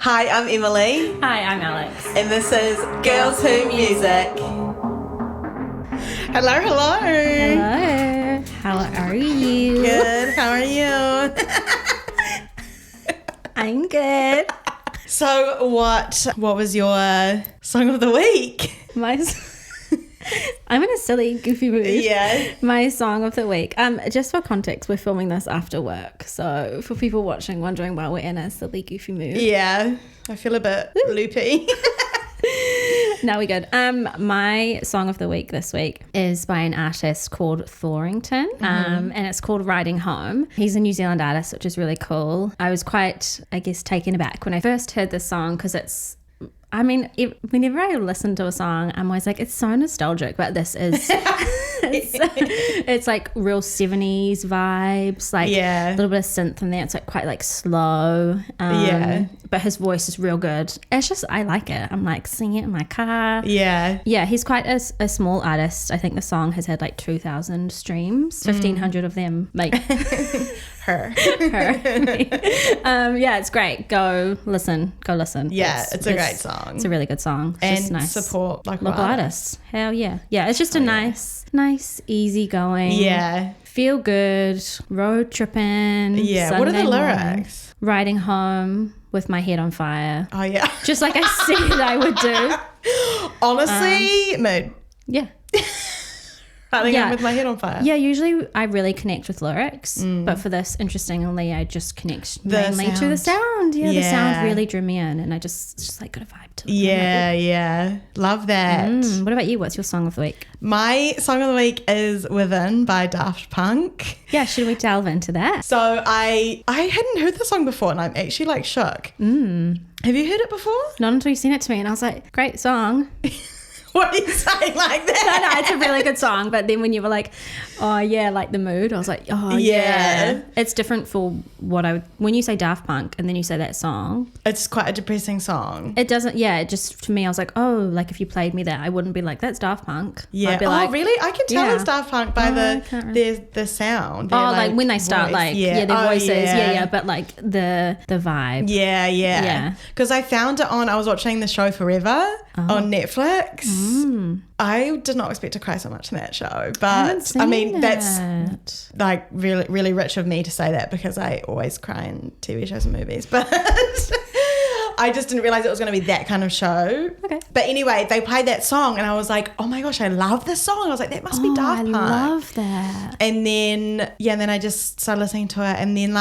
Hi, I'm Emily. Hi, I'm Alex. And this is Girls Who Music. Hello. Hello. How are you? Good. How are you? I'm good. So what was your song of the week? I'm in a silly, goofy mood. Yeah. My song of the week. Just for context, we're filming this after work. So for people watching, wondering why we're in a silly, goofy mood. Yeah. I feel a bit loopy. No, we're good. My song of the week this week is by an artist called Thorington, and it's called Riding Home. He's a New Zealand artist, which is really cool. I was quite, taken aback when I first heard this song because whenever I listen to a song, I'm always like, it's so nostalgic, but this is, it's like real 70s vibes, like a little bit of synth in there. It's like quite like slow, but his voice is real good. It's just, I like it. I'm like singing it in my car. Yeah, he's quite a small artist. I think the song has had like 2,000 streams, 1,500 of them like her. It's great. Go listen. Yeah, it's a great song. It's a really good song. It's and just nice. Support local artists. Hell yeah. Yeah, it's just a nice, easy going. Yeah. Feel good, road tripping. Yeah. Sunday what are the lyrics? morning, riding home with my head on fire. Oh, yeah. Just like I said I would do. Honestly, mood. Yeah. Riding home with my head on fire. Yeah, usually I really connect with lyrics, but for this, interestingly, I just connect mainly to the sound. Yeah, the sound really drew me in, and I just like got a vibe to it. Yeah. Love that. What about you? What's your song of the week? My song of the week is Within by Daft Punk. Yeah, should we delve into that? So I hadn't heard the song before, and I'm actually like shook. Have you heard it before? Not until you sent it to me, and I was like, great song. What are you saying like that? No, it's a really good song. But then when you were like, oh yeah, like the mood, I was like, oh yeah. It's different for what when you say Daft Punk and then you say that song. It's quite a depressing song. It doesn't, it just, to me, I was like, oh, like if you played me that, I wouldn't be like, that's Daft Punk. Yeah. I'd be like, really? I can tell it's Daft Punk by the sound. Their, like when they start voice. their voices. But like the vibe. Yeah. Because I found it I was watching the show Forever on Netflix. I did not expect to cry so much in that show, but I mean that's like really, really rich of me to say that because I always cry in TV shows and movies, but I just didn't realize it was going to be that kind of show. Okay. But anyway, they played that song and I was like, oh my gosh, I love this song. I was like, that must be Daft Punk. I love that. And then, then I just started listening to it. And then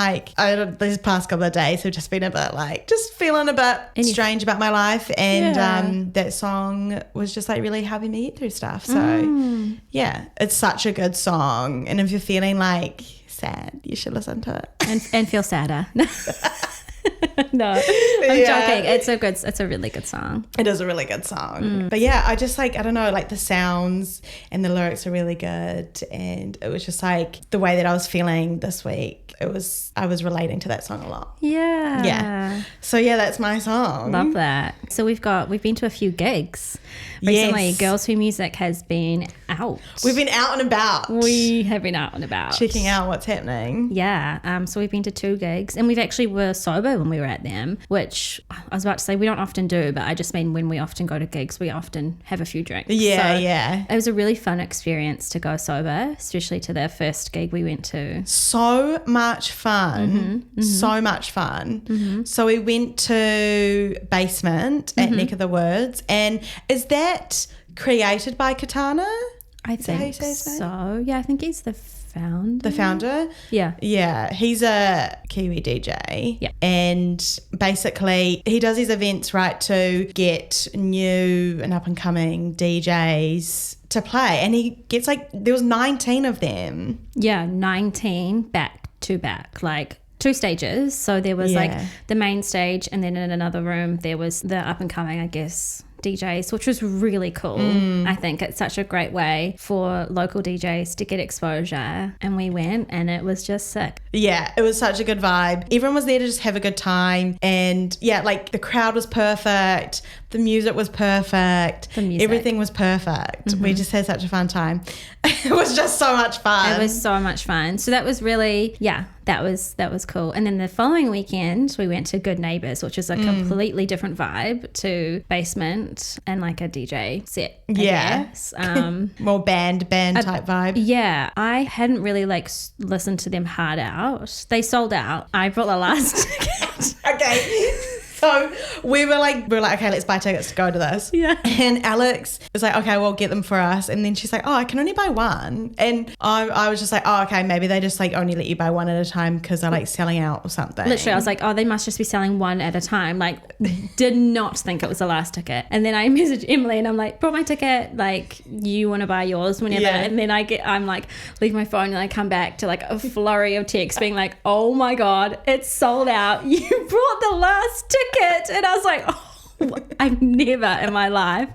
these past couple of days have just been a bit just feeling a bit strange about my life. And that song was just like really helping me get through stuff. So it's such a good song. And if you're feeling like sad, you should listen to it. And feel sadder. No, I'm joking. It's a really good song. It is a really good song. But yeah, I just I don't know, the sounds and the lyrics are really good. And it was just the way that I was feeling this week, I was relating to that song a lot. Yeah. So that's my song. Love that. So we've been to a few gigs recently. Yes. Girls Who Music has been out. We've been out and about. We have been out and about. Checking out what's happening. Yeah. So we've been to 2 gigs and we've actually were sober when we were at them, which I was about to say we don't often do, but I just mean when we often go to gigs, we often have a few drinks. Yeah. It was a really fun experience to go sober, especially to the first gig we went to. So much fun. So much fun. So we went to Basement at Neck of the Woods. And is that created by Katana? I think so. Yeah, I think he's the founder. The founder? Yeah. He's a Kiwi DJ. Yeah. And basically he does these events, to get new and up and coming DJs to play. And he gets there was 19 of them. Yeah, 19 back to back, 2 stages. So there was the main stage and then in another room there was the up and coming, I guess, DJs, which was really cool. I think it's such a great way for local DJs to get exposure. And we went and it was just sick. Yeah, it was such a good vibe. Everyone was there to just have a good time. And the crowd was perfect. The music was perfect. Everything was perfect. We just had such a fun time. It was just so much fun. It was so much fun. So that was really, that was cool. And then the following weekend we went to Good Neighbours, which is a completely different vibe to Basement and like a DJ set, I guess. More band type vibe. Yeah, I hadn't really like listened to them hard out. They sold out. I bought the last ticket. Okay. So we were like, okay, let's buy tickets to go to this. Yeah. And Alex was like, okay, well, get them for us. And then she's like, oh, I can only buy one. And I was just like, oh, okay, maybe they just like only let you buy one at a time because they're like selling out or something. Literally, I was like, oh, they must just be selling one at a time. Like, did not think it was the last ticket. And then I messaged Emily and I'm like, brought my ticket. Like, you want to buy yours whenever? Yeah. And then I'm like, leave my phone and I come back to like a flurry of texts being like, oh my God, it's sold out. You brought the last ticket. And I was like, oh, I've never in my life.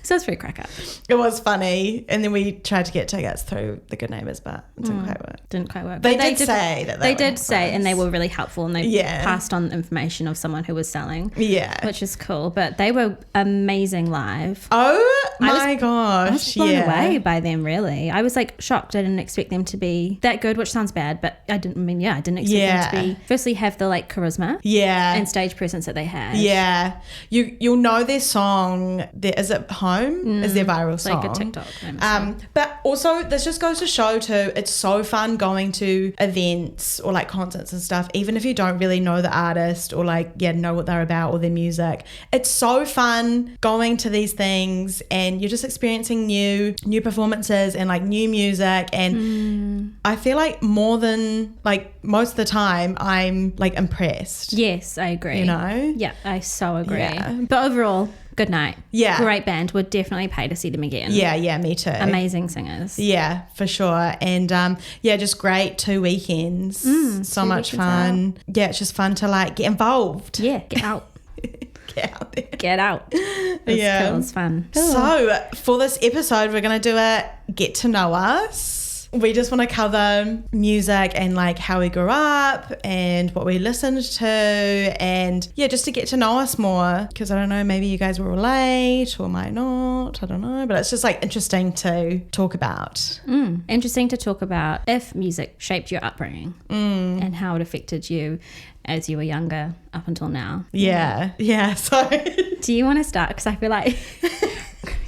So it's pretty crack up. It was funny. And then we tried to get tickets through the Good Neighbours, but it didn't quite work. Didn't quite work. They did say that they did say, and they were really helpful, and they passed on information of someone who was selling. Yeah. Which is cool. But they were amazing live. Oh my gosh. I was blown away by them, really. I was like shocked. I didn't expect them to be that good, which sounds bad, but I didn't expect them to be, firstly, have the like charisma and stage presence that they had. Yeah. You'll know their song. Is it Home? Is their viral song. Like a TikTok. But also, this just goes to show too, it's so fun going to events or like concerts and stuff, even if you don't really know the artist or like, know what they're about or their music. It's so fun going to these things and you're just experiencing new performances and like new music. And I feel like more than like most of the time, I'm like impressed. Yes, I agree. You know? Yeah, I so agree. Yeah. But overall, good night. Yeah. Great band. Would definitely pay to see them again. Yeah, me too. Amazing singers. Yeah, for sure. And just great 2 weekends. So much fun. Out. Yeah, it's just fun to like get involved. Yeah, get out. Get out there. Get out. It's cool. It's fun. So for this episode, we're going to do a get to know us. We just want to cover music and like how we grew up and what we listened to and just to get to know us more, because I don't know, maybe you guys will relate or might not, I don't know, but it's just like interesting to talk about. Interesting to talk about if music shaped your upbringing and how it affected you as you were younger up until now. Yeah. So do you want to start? Because I feel like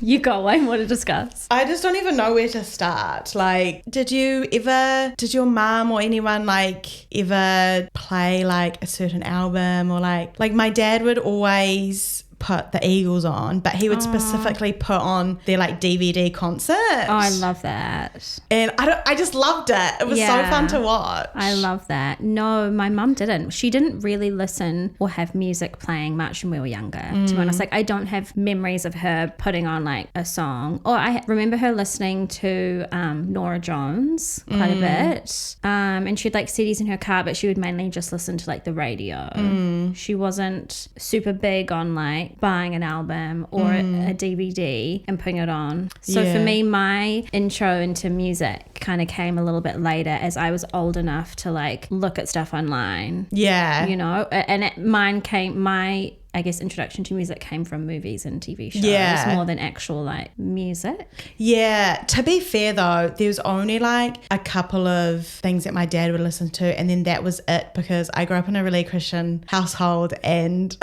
you got way more to discuss. I just don't even know where to start. Like, did your mum or anyone like ever play like a certain album or like my dad would always put the Eagles on, but he would specifically put on their like DVD concert. Oh, I love that. And I just loved it. It was so fun to watch. I love that. No, my mum didn't. She didn't really listen or have music playing much when we were younger. To be honest, like I don't have memories of her putting on like a song. Or I remember her listening to Norah Jones quite a bit. And she had like CDs in her car, but she would mainly just listen to like the radio. She wasn't super big on like buying an album or a DVD and putting it on. So for me, my intro into music kind of came a little bit later as I was old enough to like look at stuff online. Yeah. You know, and my I guess introduction to music came from movies and TV shows more than actual like music. Yeah. To be fair though, there was only like a couple of things that my dad would listen to and then that was it, because I grew up in a really Christian household and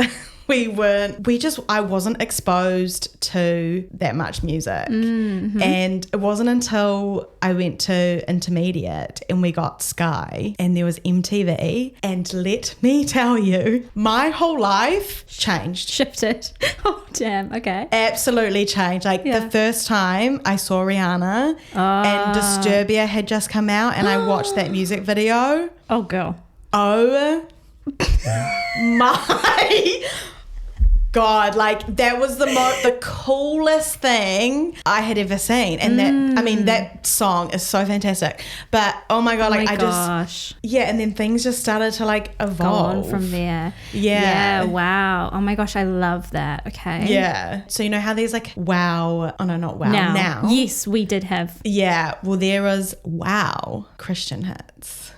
I wasn't exposed to that much music. And it wasn't until I went to intermediate and we got Sky and there was MTV, and let me tell you, my whole life changed. Shifted. Oh, damn. Okay. Absolutely changed. Like the first time I saw Rihanna and Disturbia had just come out and I watched that music video. Oh, girl. Oh my God, like that was the coolest thing I had ever seen. And that song is so fantastic. But oh my God, like and then things just started to like evolve. Go on from there. Yeah, wow. Oh my gosh, I love that. Okay. Yeah. So you know how there's like now. Yes, we did have. Yeah. Well, there was Christian hits.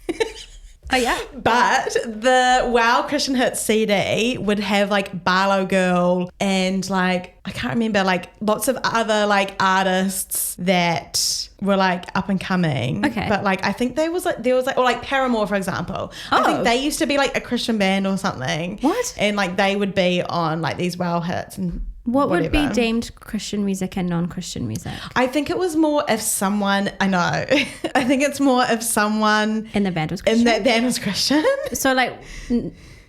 Oh, yeah. But the Wow Christian Hits CD would have like Barlow Girl and like, I can't remember, like lots of other like artists that were like up and coming. Okay. But like, I think there was like, or like Paramore, for example. I think they used to be like a Christian band or something. What? And like they would be on like these Wow hits and what whatever. would be deemed Christian music and non-Christian music? I think it was more if someone, I know, I think it's more if someone in the band was Christian. In that band was Christian. So like,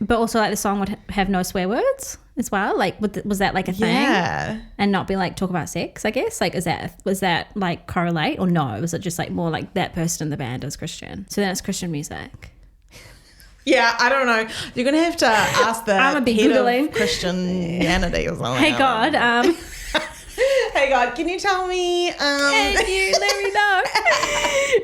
but also like the song would have no swear words as well. Like, was that like a thing? Yeah. And not be like talk about sex, I guess. Like, was that like correlate or no? Was it just like more like that person in the band is Christian? So then it's Christian music. Yeah, I don't know. You're gonna have to ask the I'm a big head Googling. of Christianity or something. Hey God, hey God, can you tell me? can you let me know?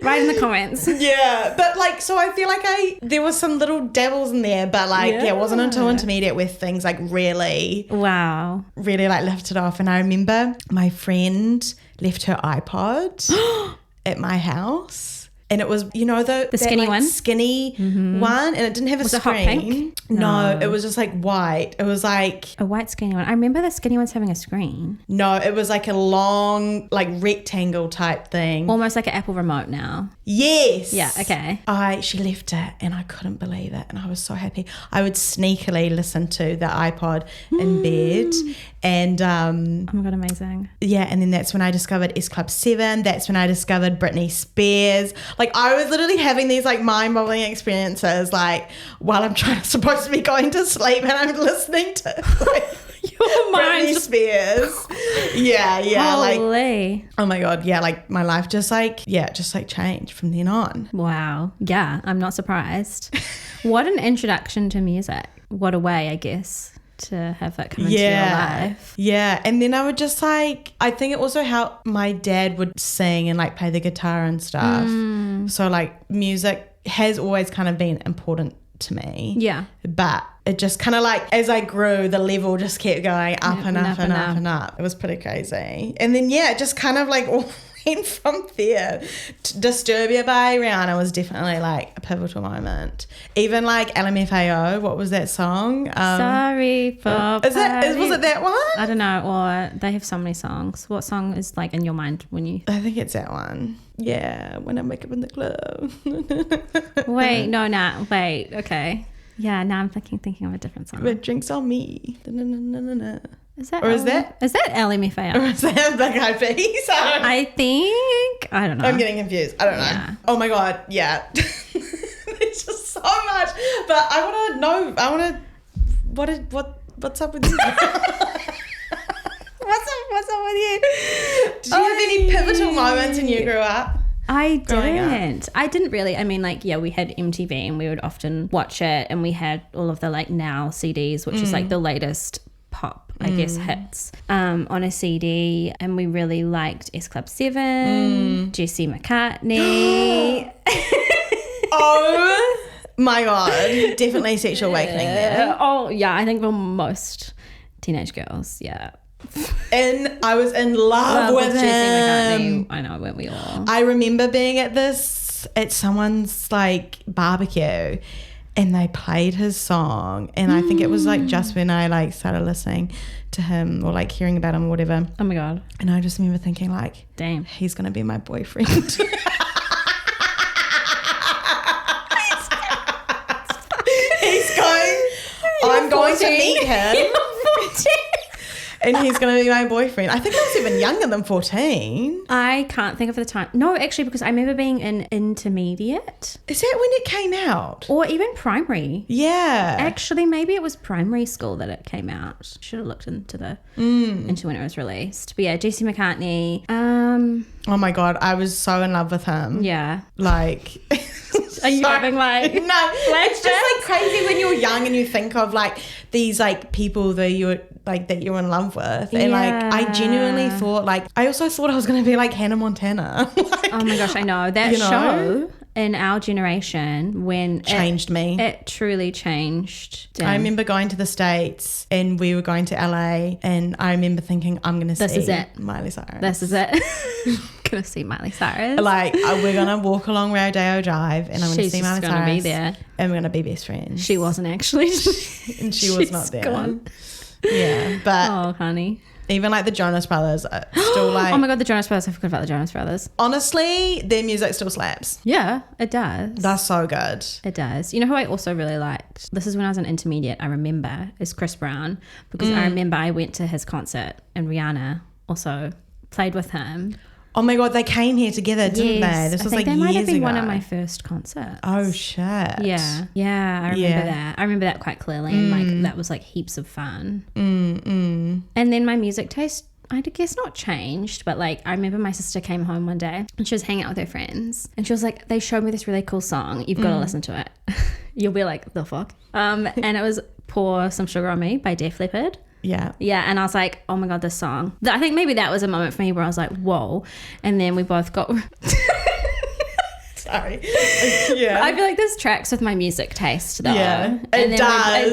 Write in the comments. Yeah, but like, so I feel like there was some little dabbles in there, but like, yeah, it wasn't until intermediate where things like really like lifted off. And I remember my friend left her iPod at my house. And it was, you know, the skinny one? Skinny one. And it didn't have a screen. Was it hot pink? No, it was just like white. It was like... a white skinny one. I remember the skinny ones having a screen. No, it was like a long, like rectangle type thing. Almost like an Apple remote now. Yes. Yeah, okay. She left it and I couldn't believe it. And I was so happy. I would sneakily listen to the iPod in bed. And oh my God, amazing. Yeah, and then that's when I discovered S Club 7. That's when I discovered Britney Spears. Like, I was literally having these like mind-boggling experiences, like while I'm supposed to be going to sleep, and I'm listening to like your mind Britney Spears. Yeah. Holy. Like, oh my God, yeah, like my life just changed from then on. Wow. Yeah, I'm not surprised. What an introduction to music. What a way, I guess, to have that come into your life. Yeah. And then I would just like, I think it also helped my dad would sing and like play the guitar and stuff. So like music has always kind of been important to me. Yeah. But it just kind of like, as I grew, the level just kept going up and up and up and up. It was pretty crazy. And then, yeah, it just kind of like all went from there. Disturbia by Rihanna was definitely like a pivotal moment. Even like LMFAO, what was that song? Sorry for was it that one? I don't know. Or they have so many songs. What song is like in your mind when you... I think it's that one. Yeah, when I wake up in the club. Wait, okay. Yeah, now I'm thinking of a different song. Red drinks on me. Is that Or LMFAO? is that Black Eyed Peas? I don't know. I'm getting confused. I don't know. Yeah. Oh my God, yeah. There's just so much. But I want to know, what's up with you? What's up with you? Did you have any pivotal moments when you grew up? I didn't really. I mean, like, yeah, we had MTV and we would often watch it, and we had all of the like Now CDs, which is like the latest pop, I guess, hits on a CD, and we really liked S Club 7, Jesse McCartney. Oh my God, definitely sexual awakening there. Oh yeah, I think for most teenage girls, yeah. And I was in love with him. Jesse McCartney. I know, weren't we all? I remember being at someone's like barbecue, and they played his song, and I think it was like just when I like started listening to him or like hearing about him or whatever. Oh my God. And I just remember thinking like, damn, he's gonna be my boyfriend. I'm going to meet him. And he's going to be my boyfriend. I think I was even younger than 14. I can't think of the time. No, actually, because I remember being in intermediate. Is that when it came out? Or even primary. Yeah. Actually, maybe it was primary school that it came out. Should have looked into into when it was released. But yeah, Jesse McCartney. Oh my God, I was so in love with him. Yeah. Like... Are you having like... No, it's just like crazy when you're young and you think of like these like people that you're in love with. And like I genuinely thought like... I also thought I was going to be like Hannah Montana. Like, oh my gosh, I know. That show in our generation when... changed me. It truly changed. Damn. I remember going to the States and we were going to LA and I remember thinking I'm going to see it. Miley Cyrus. This is it. gonna see Miley Cyrus. Like, we're gonna walk along Rodeo Drive, and I'm gonna see Miley Cyrus. Be there, and we're gonna be best friends. She wasn't actually, and she was not there. Gone. Yeah, but oh, honey. Even like the Jonas Brothers, are still like. Oh my god, the Jonas Brothers! I forgot about the Jonas Brothers. Honestly, their music still slaps. Yeah, it does. That's so good. It does. You know who I also really liked? This is when I was an intermediate. I remember is Chris Brown, because I remember I went to his concert and Rihanna also played with him. Oh my god, they came here together, didn't they? This was like years ago. They might have been one of my first concerts. Oh shit. Yeah, I remember that. I remember that quite clearly, and like that was like heaps of fun. And then my music taste, I guess not changed, but like I remember my sister came home one day and she was hanging out with her friends, and she was like, they showed me this really cool song. You've got to listen to it. You'll be like, the fuck? And it was Pour Some Sugar on Me by Def Leppard. Yeah. Yeah. And I was like, oh my God, this song. I think maybe that was a moment for me where I was like, whoa. And then we both got. Sorry. Yeah. I feel like this tracks with my music taste though. Yeah. It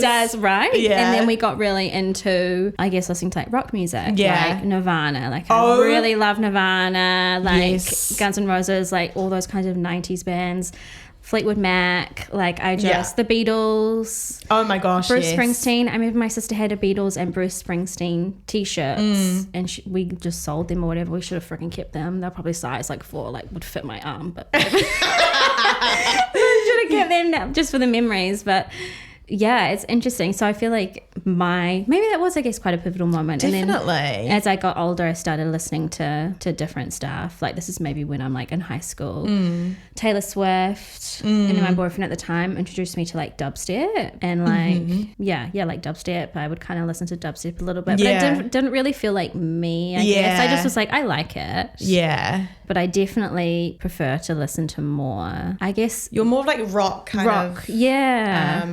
does, right? Yeah. And then we got really into, I guess, listening to like rock music. Yeah. Like Nirvana. Like I really love Nirvana. Like Guns N' Roses, like all those kinds of 90s bands. Fleetwood Mac, like the Beatles. Oh my gosh, Bruce Springsteen. I remember my sister had a Beatles and Bruce Springsteen t-shirts, and we just sold them or whatever. We should have freaking kept them. They're probably size like 4, like would fit my arm, but we should have kept them just for the memories. But yeah, it's interesting. So I feel like maybe that was, I guess, quite a pivotal moment. Definitely. And then as I got older, I started listening to different stuff. Like this is maybe when I'm like in high school. Taylor Swift, and then my boyfriend at the time introduced me to like dubstep, and like like dubstep. I would kind of listen to dubstep a little bit, but it didn't really feel like me. I guess I just was like, I like it. Yeah. But I definitely prefer to listen to more, I guess. You're more of like rock kind of. Yeah.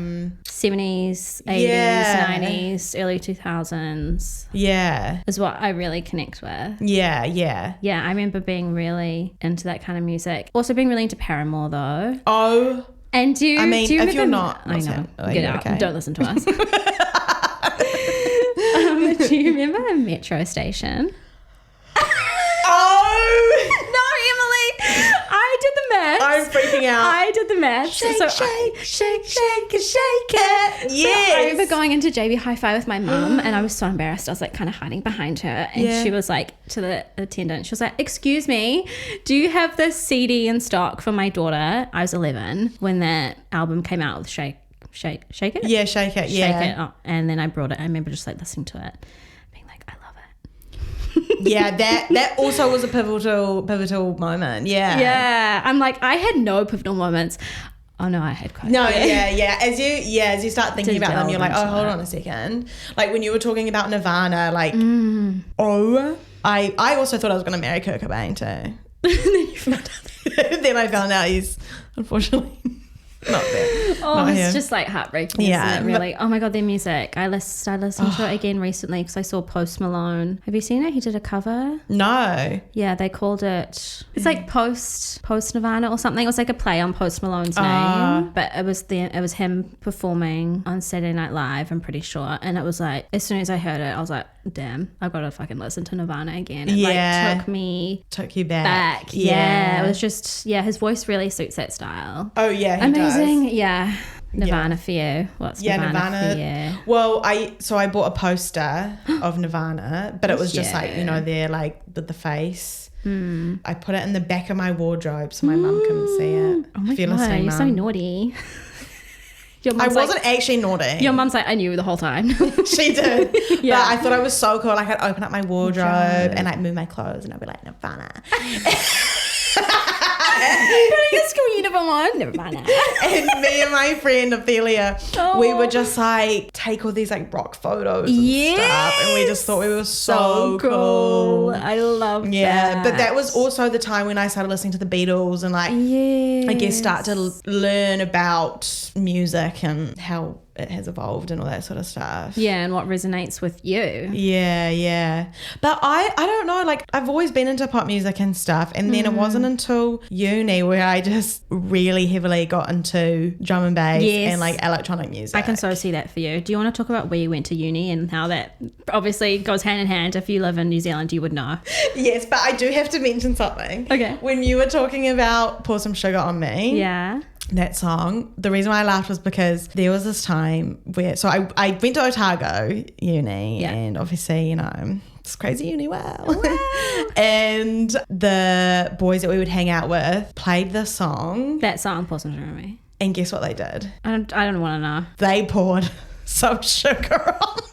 70s, 80s, 90s, early 2000s. Yeah. Is what I really connect with. Yeah, yeah. Yeah, I remember being really into that kind of music. Also being really into Paramore though. Oh. And do you if you're not, I know. Get out. Okay. Don't listen to us. Do you remember Metro Station? Oh! No, Emily! I did the math. I'm freaking out. I did the math. Shake it. Yes. I remember going into JB Hi-Fi with my mum, and I was so embarrassed. I was like kind of hiding behind her, and she was like to the attendant, she was like, "Excuse me, do you have this CD in stock for my daughter?" I was 11 when that album came out with Shake It. Yeah, Shake It. Yeah. Shake It. Oh, and then I brought it. I remember just like listening to it, being like, I love it. Yeah, that also was a pivotal moment. Yeah. Yeah. I'm like, I had no pivotal moments. Oh no, I had quite. No, yeah. As you start thinking about them, you're like, oh, hold on a second. Like when you were talking about Nirvana, like, I also thought I was going to marry Kurt Cobain too. Then I found out he's unfortunately not there. Oh, it's just like heartbreaking, isn't it, really? Oh my God, their music. I started listening to it again recently because I saw Post Malone. Have you seen it? He did a cover. No. Yeah, they called it, it's like post Nirvana or something. It was like a play on Post Malone's name, but it was him performing on Saturday Night Live, I'm pretty sure. And it was like, as soon as I heard it, I was like, damn, I've got to fucking listen to Nirvana again. It took you back. Yeah. It was just, his voice really suits that style. Oh yeah, he amazing. does. Yeah. Nirvana for you. What's Nirvana for you? Well, I bought a poster of Nirvana, but it was just like, they're like the face. I put it in the back of my wardrobe so my mum couldn't see it. Oh my God, you're so naughty. I wasn't actually naughty. Your mum's like, I knew the whole time. She did. Yeah. But I thought I was so cool. Like I'd open up my wardrobe and like move my clothes and I'd be like, Nirvana. Putting a school uniform on, Nirvana. And me and my friend Ophelia, we would just like take all these like rock photos and stuff, and we just thought we were so cool. I love that. Yeah, but that was also the time when I started listening to the Beatles and like I guess start to learn about music and how it has evolved and all that sort of stuff. Yeah, and what resonates with you. Yeah. But I don't know, like I've always been into pop music and stuff, and then it wasn't until uni where I just really heavily got into drum and bass and like electronic music. I can so see that for you. Do you want to talk about where you went to uni and how that obviously goes hand in hand? If you live in New Zealand, you would know. Yes, but I do have to mention something. Okay. When you were talking about Pour Some Sugar on Me. Yeah. That song, the reason why I laughed was because there was this time where, so I went to Otago uni and obviously, you know, it's crazy uni, wow. And the boys that we would hang out with played the song. That song, Pour Some Sugar on Me. And guess what they did? I don't want to know. They poured some sugar on me.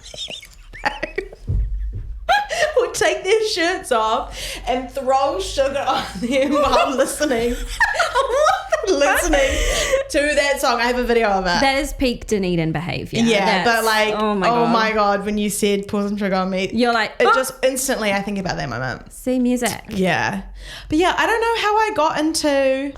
Would take their shirts off and throw sugar on them while listening to that song. I have a video of it. That is peak Dunedin behaviour. Yeah, but like, oh my God, when you said Pour Some Sugar on Me, you're like, it just instantly, I think about that moment. See music. Yeah. But yeah, I don't know how I got into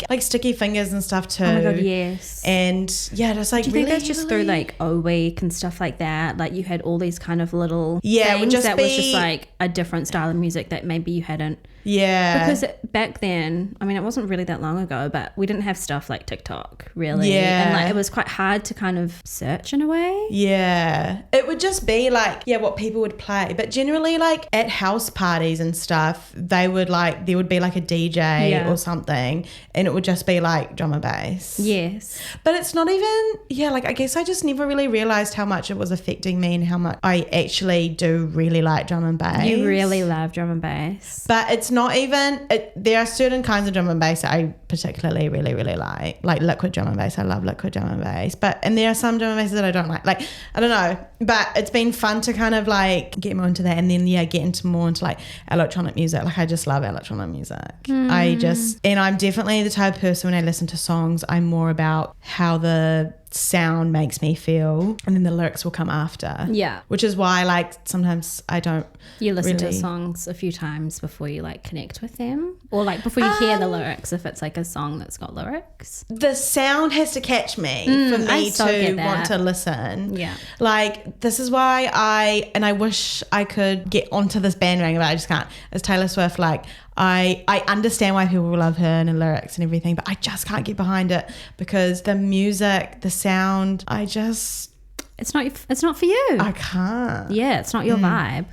like Sticky Fingers and stuff too. Oh my God, yes. And yeah, just like, do you think that's just through like O Week and stuff like that? Like you had all these kind of little things was just like a different style of music that maybe you hadn't. Yeah. Because back then, I mean, it wasn't really that long ago, but we didn't have stuff like TikTok, really. Yeah. And like it was quite hard to kind of search in a way. Yeah. It would just be like, what people would play. But generally, like at house parties and stuff, there would be like a DJ or something, and it would just be like drum and bass. Yes. But it's not even, like I guess I just never really realised how much it was affecting me and how much I actually do really like drum and bass. You really love drum and bass. But it's not even, there are certain kinds of drum and bass that I particularly really, really like liquid drum and bass. I love liquid drum and bass. And there are some drum and basses that I don't like. Like, I don't know. But it's been fun to kind of like get more into that, and then get into more into like electronic music. Like I just love electronic music. And I'm definitely the type of person when I listen to songs, I'm more about how the sound makes me feel, and then the lyrics will come after. Yeah. Which is why like sometimes I don't. You listen to songs a few times before you like connect with them, or like before you hear the lyrics, if it's like a song that's got lyrics. The sound has to catch me for me to want to listen. Yeah. Like this is why I wish I could get onto this bandwagon, but I just can't. As Taylor Swift, like I understand why people love her and her lyrics and everything, but I just can't get behind it because the music, the sound, it's not for you. I can't. Yeah, it's not your vibe.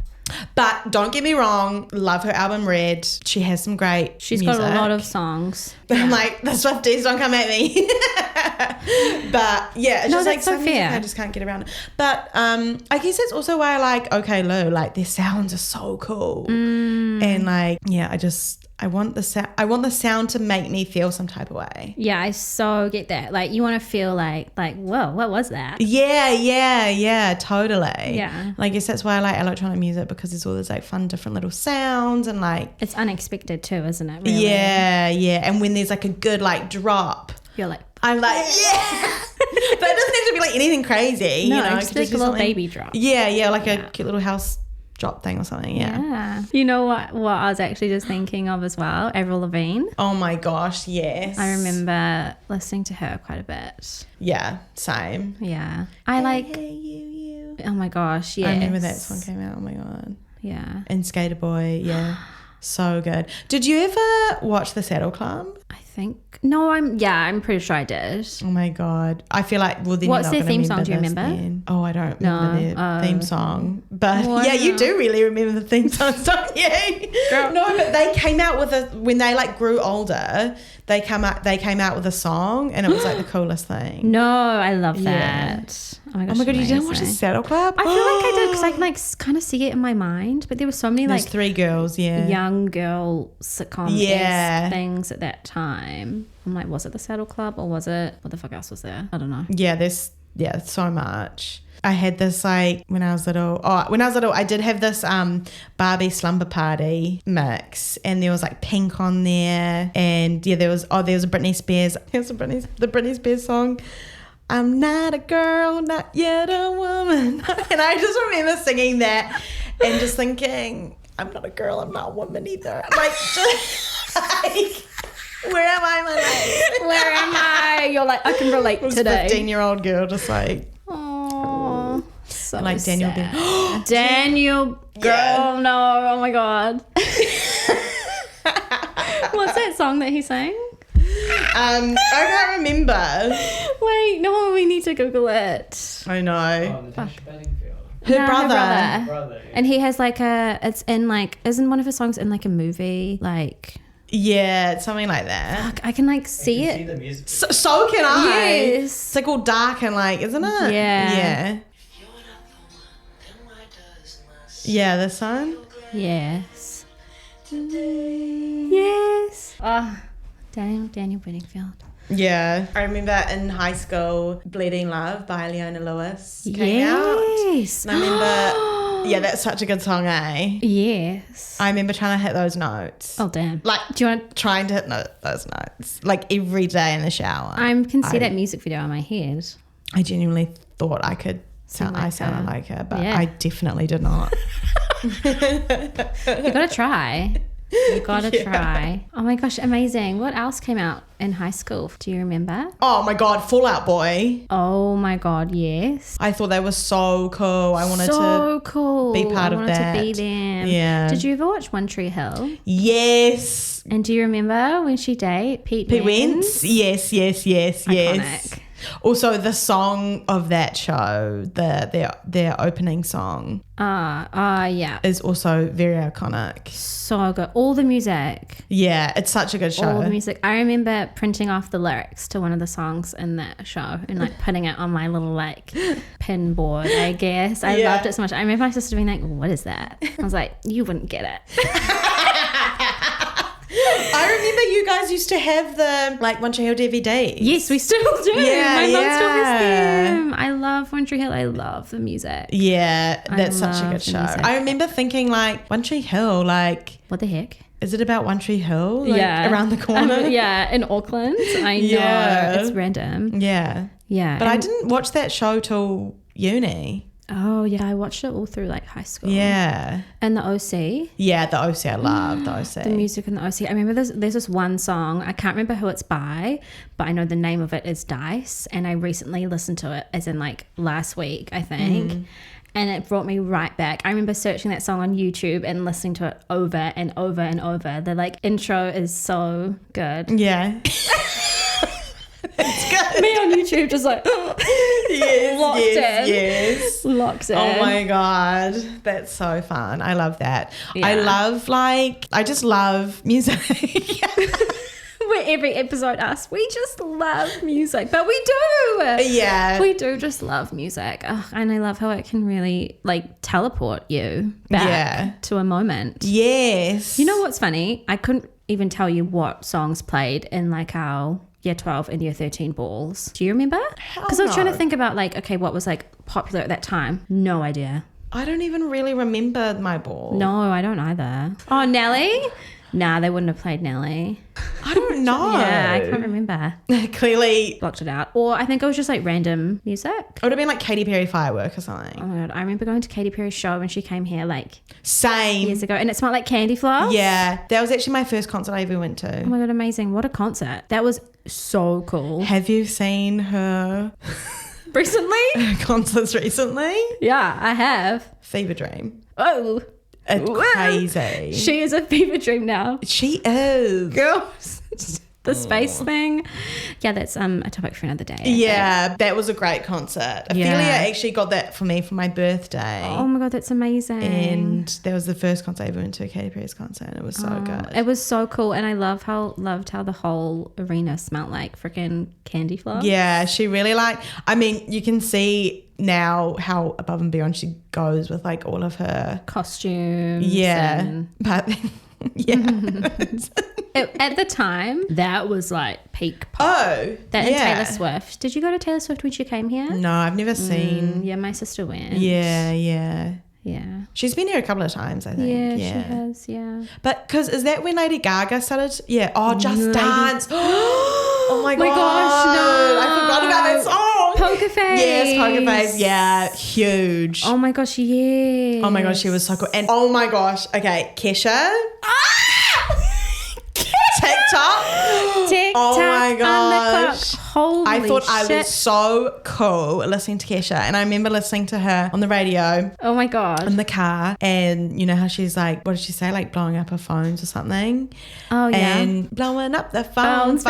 But don't get me wrong, love her album Red. She has some great She's music. got a lot of songs. But I'm like, the Swifties, don't come at me. But yeah, it's just like so some music fair. I just can't get around it. But I guess that's also why I like OK Lou. Like their sounds are so cool. And like, I want the sound to make me feel some type of way. Yeah, I so get that. Like you want to feel like, whoa, what was that? Yeah, totally. Yeah. Like, I guess that's why I like electronic music, because there's all these like fun different little sounds and like. It's unexpected too, isn't it? Really? Yeah. And when there's like a good like drop. You're like. I'm like, yeah. But it doesn't have to be like anything crazy. No, you know? just like a little baby drop. Yeah, like a cute little house drop thing or something. Yeah. You know what I was actually just thinking of as well? Avril Lavigne. Oh my gosh, yes. I remember listening to her quite a bit. Yeah, same. Yeah. I like. Hey, you. Oh my gosh, yes. I remember that song came out. Oh my God. Yeah. And Skater Boy, yeah. So good. Did you ever watch The Saddle Club? I think. No, I'm pretty sure I did. Oh my God. I feel like, well, then what's you're their not theme gonna song? Do you remember? Then. Oh, I don't remember their theme song. But Wow. yeah, you do really remember the theme songs, don't you? Girl. No, but they came out with when they like grew older, they came out with a song, and it was like the coolest thing. No, I love Yeah. that. Oh my gosh, Oh my God, you didn't watch The amazing. Saddle Club? I feel like I did, because I can like kind of see it in my mind, but there were so many There's like 3 girls, yeah. young girl sitcom Yeah. things at that time. I'm like, was it The Saddle Club, or was it, what the fuck else was there? I don't know. Yeah, there's so much. I had this like when I was little, I did have this Barbie Slumber Party mix, and there was like Pink on there, and yeah, there was a Britney Spears. Here's the Britney Spears song. I'm not a girl, not yet a woman. And I just remember singing that and just thinking, I'm not a girl, I'm not a woman either. Like, just like Where am I, my legs? Where am I? You're like, I can relate today. 15-year-old girl just like, oh, so like Daniel sad. being, Daniel, girl, Yeah. no, oh my God. What's that song that he sang? I can't remember. Wait, no, we need to Google it. I know. Oh, the Dash Bedingfield. Her brother. Brother. And he has like it's in like, isn't one of his songs in like a movie? Like, Yeah, it's something like that. fuck, I can like see You it. can see the music. So can I. Yes. It's like all dark and like, isn't it? Yeah. Yeah, this one. Yes. Yes. Oh, Daniel Bedingfield. Yeah. I remember in high school, Bleeding Love by Leona Lewis came out. Yes. And I remember, yeah, that's such a good song, eh? Yes. I remember trying to hit those notes. Oh, damn. Like, Do you want trying to hit those notes. Like, every day in the shower. I can see that music video in my head. I genuinely thought I could sound, like I sounded her. like her, but Yeah. I definitely did not. You gotta try. You gotta try. Oh my gosh, amazing. What else came out in high school? Do you remember? Oh my God, Fall Out Boy. Oh my God, yes. I thought they were so cool. I wanted So cool. be part I of wanted that. to be them. Yeah. Did you ever watch One Tree Hill? Yes. And do you remember when she dated Pete Pete Wentz? Wentz? Yes, yes, yes, yes. Iconic. Also, the song of that show, their opening song, Yeah. is also very iconic. So good. All the music. Yeah, it's such a good show. All the music. I remember printing off the lyrics to one of the songs in that show and like putting it on my little like pin board, I guess. I Yeah. loved it so much. I remember my sister being like, what is that? I was like, you wouldn't get it. I remember you guys used to have the like One Tree Hill DVDs. Yes, we still do. Yeah, My mum still yeah. has them. I love One Tree Hill. I love the music. Yeah, that's such a love good the show. music. I remember thinking like One Tree Hill, like, What the heck? is it about One Tree Hill? Like, Yeah. around the corner? Yeah, in Auckland. I know. Yeah. It's random. Yeah. Yeah. But I didn't watch that show till uni. Oh, yeah. I watched it all through like high school. Yeah. And the OC. Yeah, the OC. I love the OC. The music in the OC. I remember there's this one song. I can't remember who it's by, but I know the name of it is Dice. And I recently listened to it, as in like last week, I think. And it brought me right back. I remember searching that song on YouTube and listening to it over and over and over. The like intro is so good. Yeah. It's good. Me on YouTube just like Yes, locked yes, in. yes. Locked in. Oh my God. That's so fun. I love that. Yeah. I just love music. Where every episode asks, we just love music, but we do. Yeah. We do just love music. Ugh, and I love how it can really like teleport you back Yeah. to a moment. Yes. You know what's funny? I couldn't even tell you what songs played in like our year 12 and year 13 balls. Do you remember? Because I was trying to no. think about like, okay, what was like popular at that time? No idea. I don't even really remember my ball. No, I don't either. Oh, Nelly? Nah, they wouldn't have played Nelly. I don't know. Yeah, I can't remember. Clearly, Blocked it out. Or I think it was just like random music. it would have been like Katy Perry Firework or something. Oh my God. I remember going to Katy Perry's show when she came here like Same. years ago and it smelled like candy floss. Yeah. That was actually my first concert I ever went Oh to. my God, amazing. What a concert. That was so cool. Have you seen her Recently? concerts recently? Yeah, I have. Fever Dream. Oh. It's Whoa. crazy. She is a fever dream now. She is. Girls. The space thing. Yeah, that's a topic for another day. I Yeah, that was a great concert. Ophelia Yeah. actually got that for me for my birthday. think. Oh my God, that's amazing. And that was the first concert I ever went to, Katy Perry's concert, and it was so good. It was so cool, and I loved how the whole arena smelled like freaking candy floss. Yeah, she really I mean, you can see now how above and beyond she goes with like all of her Costumes. yeah. and- But yeah. at the time, that was like peak pop. Oh, That yeah. and Taylor Swift. Did you go to Taylor Swift when she came here? No, I've never seen. Yeah, my sister went. Yeah, yeah. Yeah. She's been here a couple of times, I think. Yeah, Yeah. she has, yeah. But because is that when Lady Gaga started? Yeah. Oh, Just Lady- Dance. Oh my my gosh, gosh, no. I forgot about that song. Poker Face. Yes, Poker Face. Yeah, huge. Oh my gosh, yes. Oh my gosh, she was so cool. And oh my gosh, okay, Kesha. TikTok Oh my on the gosh. clock. Holy I thought I shit. was so cool listening to Kesha. And I remember listening to her on the radio Oh my god. in the car. And you know how she's like, what did she say? Like blowing up her phones or something. Oh yeah. And blowing up the phones.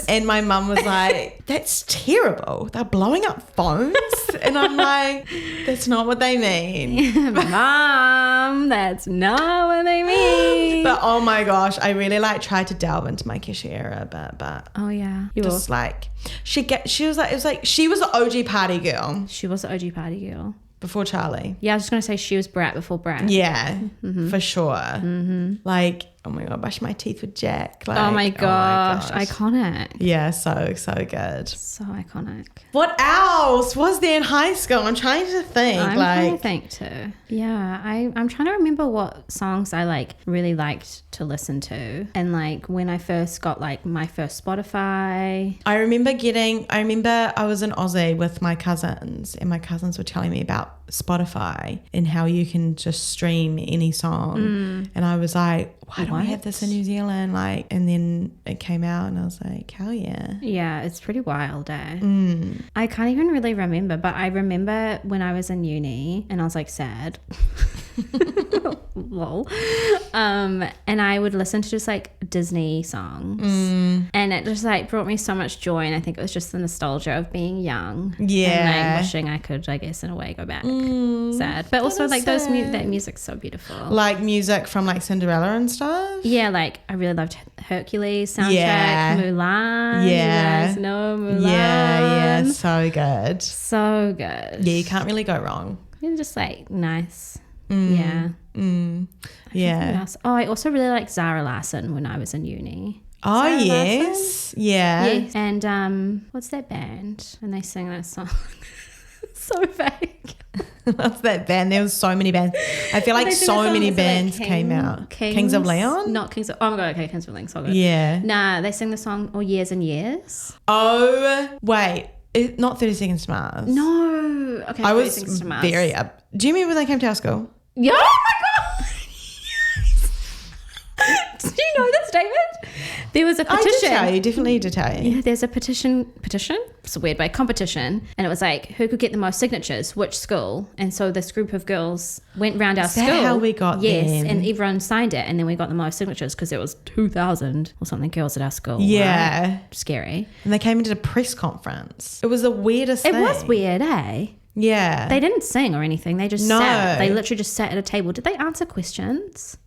And my mum was like, that's terrible. They're blowing up phones. And I'm like, that's not what they mean. Mom, that's not what they mean. But oh my gosh, I really like tried to delve into my Kesha era, but oh yeah. just like she was like, it was like she was the OG party girl She was the OG party girl. before Charlie. Yeah, I was just going to say she was Brat before Brat. Yeah, for sure. Like, oh my god, brush my teeth with Jack. Like, Oh my gosh, iconic. Yeah, so good. So iconic. What else was there in high school? I'm trying to think. I'm trying to think too. Yeah, I'm trying to remember what songs I like really liked to listen to, and like when I first got like my first Spotify. I remember I was in Aussie with my cousins, and my cousins were telling me about Spotify and how you can just stream any song. And I was like, why don't we have this in New Zealand? Like, and then it came out and I was like, hell yeah. Yeah, it's pretty wild, eh? I can't even really remember, but I remember when I was in uni and I was like sad. Lol. And I would listen to just like Disney songs. And it just like brought me so much joy, and I think it was just the nostalgia of being young. Yeah. And like wishing I could, I guess, in a way go back. Sad. But also like those that music's so beautiful. Like music from like Cinderella and stuff. Yeah, like I really loved Hercules soundtrack, Yeah. Mulan. Yeah. You guys know Mulan. Yeah, so good. So good. Yeah, you can't really go wrong. It's just like nice. Yeah. Yeah. Else? Oh, I also really liked Zara Larsson when I was in uni. Oh, Zara yes. Larsson? Yeah. Yes. And what's that band? And they sing that song. So fake. What's that band? There was so many bands. I feel like so many bands came out. Kings of Leon? Not Kings of... Oh my God, okay, Kings of Leon. So good. Yeah. Nah, they sing the song Years and Years. Oh, wait. Not 30 Seconds to Mars. No. Okay, I 30 was Seconds to Mars. very up. Do you remember when they came to our school? Yeah. Oh my God. Do you know this, David? There was a petition. I did tell you. Definitely did tell you. Yeah, there's a petition? It's a weird way. Competition. And it was like, who could get the most signatures? Which school? And so this group of girls went round our school. Is that how we got Yes, them? and everyone signed it. And then we got the most signatures because there was 2,000 or something girls at our school. Yeah. Right? Scary. And they came into a press conference. It was the weirdest thing. It was weird, eh? Yeah. They didn't sing or anything. They just sat. They literally just sat at a table. Did they answer questions?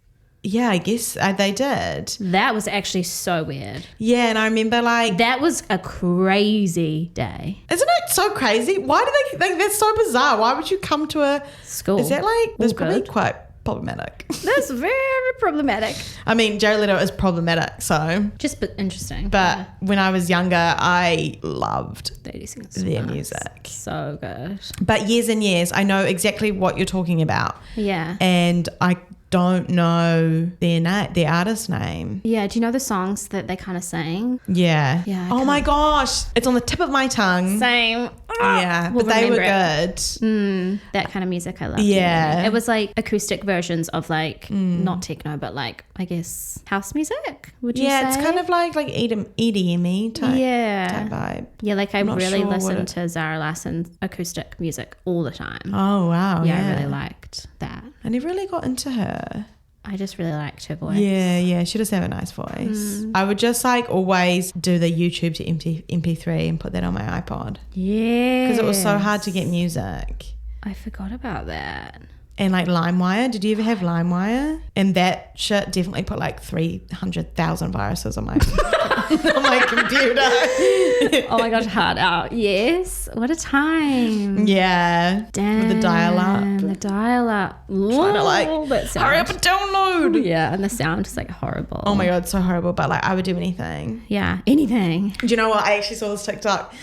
Yeah, I guess they did. That was actually so weird. Yeah, and I remember like... That was a crazy day. Isn't it so crazy? Why do they think that's so bizarre? Why would you come to a... School. Is that like... That's All probably good. quite problematic. That's very problematic. I mean, Jared Leto is problematic, so... Just but interesting. But when I was younger, I loved 30 Seconds their Mars. music. So good. But Years and Years, I know exactly what you're talking about. Yeah. And I don't know their artist name. Yeah. Do you know the songs that they kind of sang? Yeah. Yeah, I Oh my can't- gosh. It's on the tip of my tongue. Same. Yeah. We'll but they were remember good. That kind of music I love. Yeah. It was like acoustic versions of like, not techno, but like, I guess, house music, would you say? Yeah, it's kind of like EDM-y type vibe. Yeah, like I I'm not really sure what listened it- to Zara Larsson's acoustic music all the time. Oh, wow. Yeah, I really liked that. I never really got into her. I just really liked her voice. Yeah, she does have a nice voice. I would just like always do the YouTube to MP3 and put that on my iPod. Yeah. Because it was so hard to get music. I forgot about that. And like LimeWire. Did you ever have LimeWire? And that shit definitely put like 300,000 viruses on my on my computer. Oh my gosh, hard out. Yes. What a time. Yeah. Damn. With the dial-up. The dial-up. Trying to like, that sound. hurry up and download. Yeah, and the sound is like horrible. Oh my God, so horrible. But like I would do anything. Yeah, anything. Do you know what? I actually saw this TikTok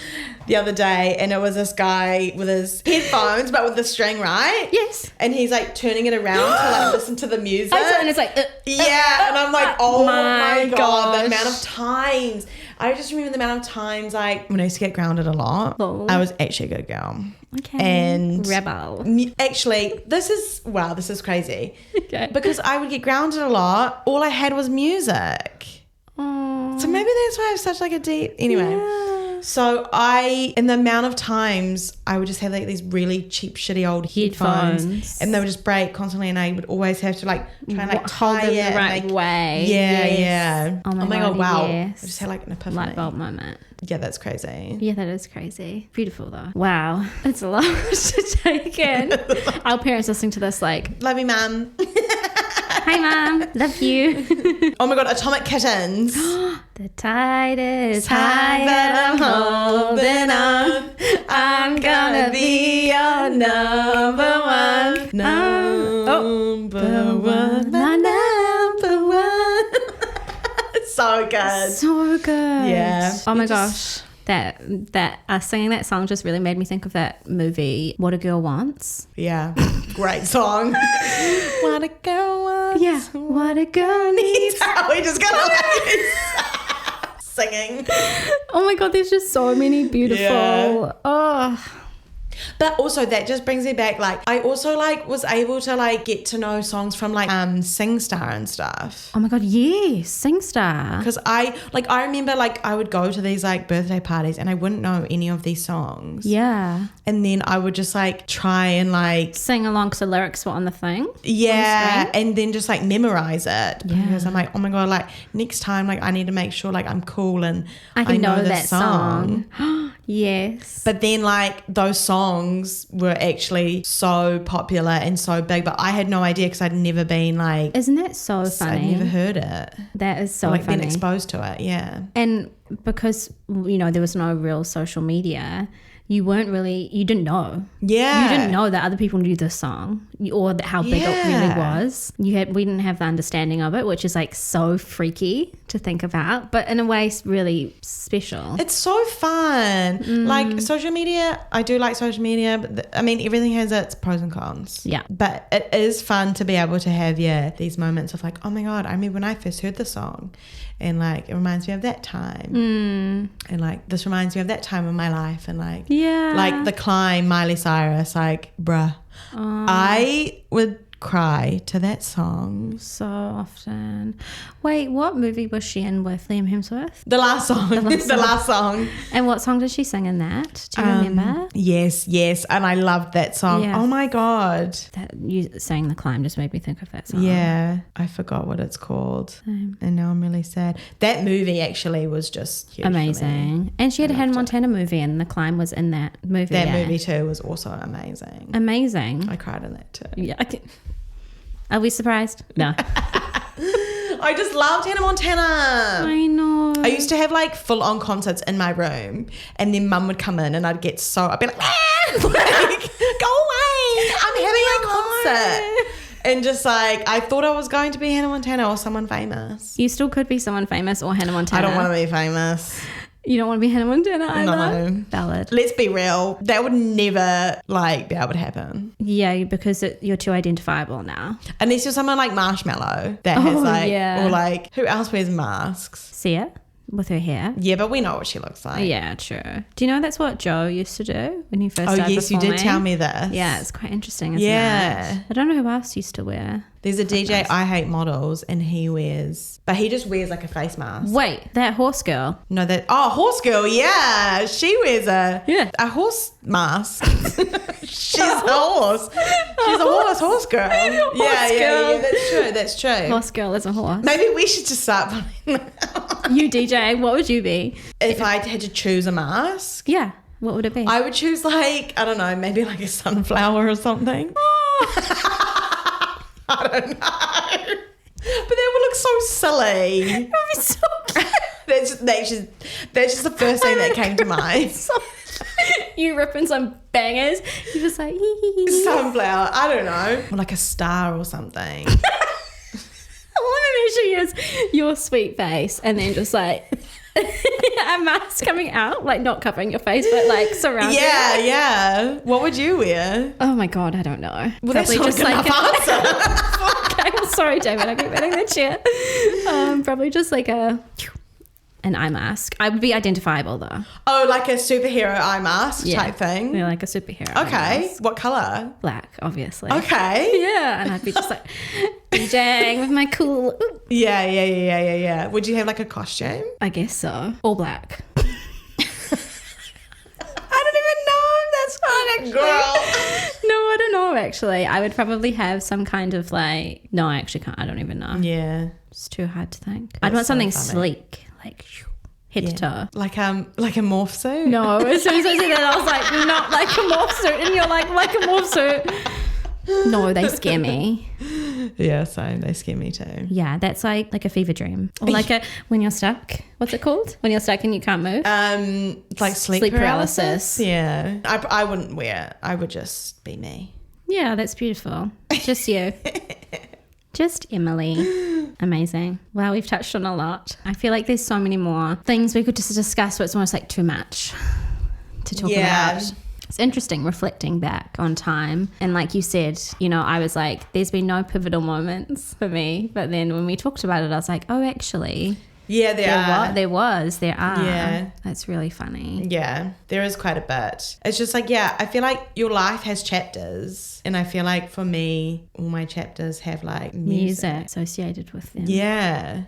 the other day, and it was this guy with his headphones, but with the string, right? Yes. And he's like turning it around to like listen to the music. I saw it and it's like, yeah, and I'm like, oh my God, the gosh. amount of times. I just remember the amount of times, like, when I used to get grounded a lot, Oh. I was actually a good girl. Okay. And Rebel. actually, this is crazy. Okay. Because I would get grounded a lot. All I had was music. So maybe that's why I have such like a deep... Anyway. Yeah. So in the amount of times I would just have like these really cheap, shitty old headphones and they would just break constantly and I would always have to like try and like hold tie them it the right way. Yeah, Yes. yeah. Oh my God, wow. yes. I just had like an epiphany. Light bulb moment. Yeah, that's crazy. Yeah, that is crazy. Beautiful though. Wow. It's a lot to take in. Our parents listening to this like, love you, Mum. hi Mum, love you. Oh my God, Atomic Kittens. The tide is High, high but and I'm holding on. I'm gonna be your number one. Number one. My Number one. So good. So good. Yeah. Oh my gosh. That singing that song just really made me think of that movie What a Girl Wants. Yeah. Great song. What a girl wants. Yeah. What a girl needs. We just got singing. Oh my God, there's just so many beautiful. Yeah. Oh. But also that just brings me back, like I also like was able to like get to know songs from like SingStar and stuff. Oh my God, yes, SingStar. Because I remember like I would go to these like birthday parties and I wouldn't know any of these songs. Yeah. And then I would just like try and like sing along because the lyrics were on the thing. Yeah. And then just like memorize it. Yeah. Because I'm like, oh my God, like next time like I need to make sure like I'm cool and I can know this that song. Yes. But then like those songs were actually so popular and so big, but I had no idea because I'd never been like... Isn't that so funny? I'd never heard it. That is so like funny. Been exposed to it, yeah. And because, you know, there was no real social media, you didn't know. Yeah. You didn't know that other people knew this song or how big it really was. We didn't have the understanding of it, which is like so freaky to think about, but in a way it's really special. It's so fun. Like social media, I do like social media, but I mean, everything has its pros and cons. Yeah. But it is fun to be able to have, these moments of like, oh my God, I remember when I first heard the song and like, it reminds me of that time. And like, this reminds me of that time in my life and like, like The Climb, Miley Cyrus, like, bruh. I would cry to that song so often. Wait, what movie was she in with Liam Hemsworth? The last song. The last song. And what song did she sing in that? Do you remember? Yes, and I loved that song. Yeah. Oh my God. That you saying The Climb just made me think of that song. Yeah, I forgot what it's called. And now I'm really sad. That movie actually was just huge amazing. And she had a Hannah Montana movie and The Climb was in that movie. That movie too was also amazing. Amazing. I cried in that too. Yeah. Are we surprised? No. I just loved Hannah Montana. I know. I used to have like full on concerts in my room and then mum would come in and I'd be like, like, go away. I'm having a concert. And just like, I thought I was going to be Hannah Montana or someone famous. You still could be someone famous or Hannah Montana. I don't want to be famous. You don't want to be Hannah Montana either? No. Valid. Let's be real. That would never like be able to happen. Yeah, because you're too identifiable now. Unless you're someone like Marshmallow that has like, or like, who else wears masks? Sia with her hair. Yeah, but we know what she looks like. Yeah, true. Do you know that's what Joe used to do when he first started performing? You did tell me this. Yeah, it's quite interesting, isn't it? I don't know who else used to wear. There's a DJ, I Hate Models, and he just wears like a face mask. Wait, that horse girl. No, horse girl, yeah. She wears a horse mask. She's a horse. She's a horse girl. Yeah, that's true. Horse girl is a horse. Maybe we should just start putting You DJ, what would you be? If I had to choose a mask? Yeah, what would it be? I would choose like, I don't know, maybe like a sunflower or something. I don't know. But that would look so silly. That would be so cute. That's just the first thing that came to mind. You ripping some bangers. You're just like, sunflower. I don't know. Or like a star or something. All I'm imagining is your sweet face and then just like a mask coming out, like not covering your face, but like surrounding. Yeah. What would you wear? Oh my God, I don't know. Well, probably that's just like answer. Okay, sorry, David. I keep hitting the chair. Probably just like a an eye mask. I would be identifiable though. Oh, like a superhero eye mask type thing? Yeah, like a superhero. Okay. What colour? Black, obviously. Okay. Yeah, and I'd be just like DJing with my cool... Yeah. Would you have like a costume? I guess so. All black. I don't even know if that's fine, actually. Girl. No, I don't know, actually. I would probably have some kind of like... No, I actually can't. I don't even know. Yeah. It's too hard to think. I'd want something sleek, like head to toe. Like a morph suit? No, as soon as I said that, I was like, not like a morph suit. And you're like a morph suit. No, they scare me. Yeah, same. They scare me too. Yeah, that's like a fever dream. Or like when you're stuck. What's it called? When you're stuck and you can't move? Like sleep paralysis. Yeah. I wouldn't wear it. I would just be me. Yeah, that's beautiful. Just you. Just Emily. Amazing. Wow, we've touched on a lot. I feel like there's so many more things we could just discuss, but it's almost like too much to talk about. It's interesting reflecting back on time. And like you said, you know, I was like, there's been no pivotal moments for me. But then when we talked about it, I was like, oh, actually... Yeah, there are. There are. Yeah. That's really funny. Yeah, there is quite a bit. It's just like, yeah, I feel like your life has chapters. And I feel like for me, all my chapters have like music associated with them. Yeah.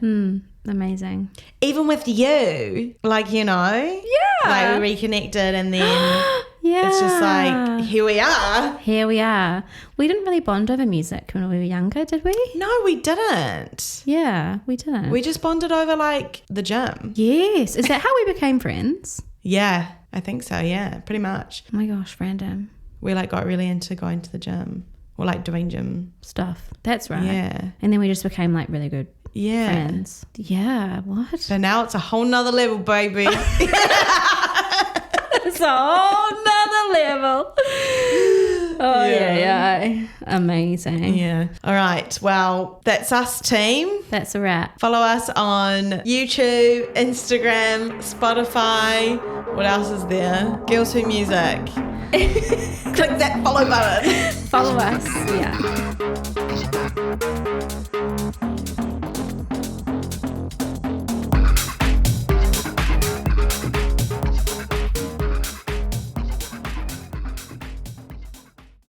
Amazing. Even with you, like, you know. Yeah. Like we reconnected and then... Yeah. It's just like, here we are. Here we are. We didn't really bond over music when we were younger, did we? No, we didn't. Yeah, we didn't. We just bonded over like the gym. Yes. Is that how we became friends? Yeah, I think so. Yeah, pretty much. Oh my gosh, random. We like got really into going to the gym or like doing gym stuff. That's right. Yeah. And then we just became like really good friends. Yeah, what? So now it's a whole nother level, baby. It's a whole nother level. Oh, yeah. Amazing. Yeah. All right. Well, that's us, team. That's a wrap. Follow us on YouTube, Instagram, Spotify. What else is there? Girls Who Music. Click that follow button. Follow us. Yeah.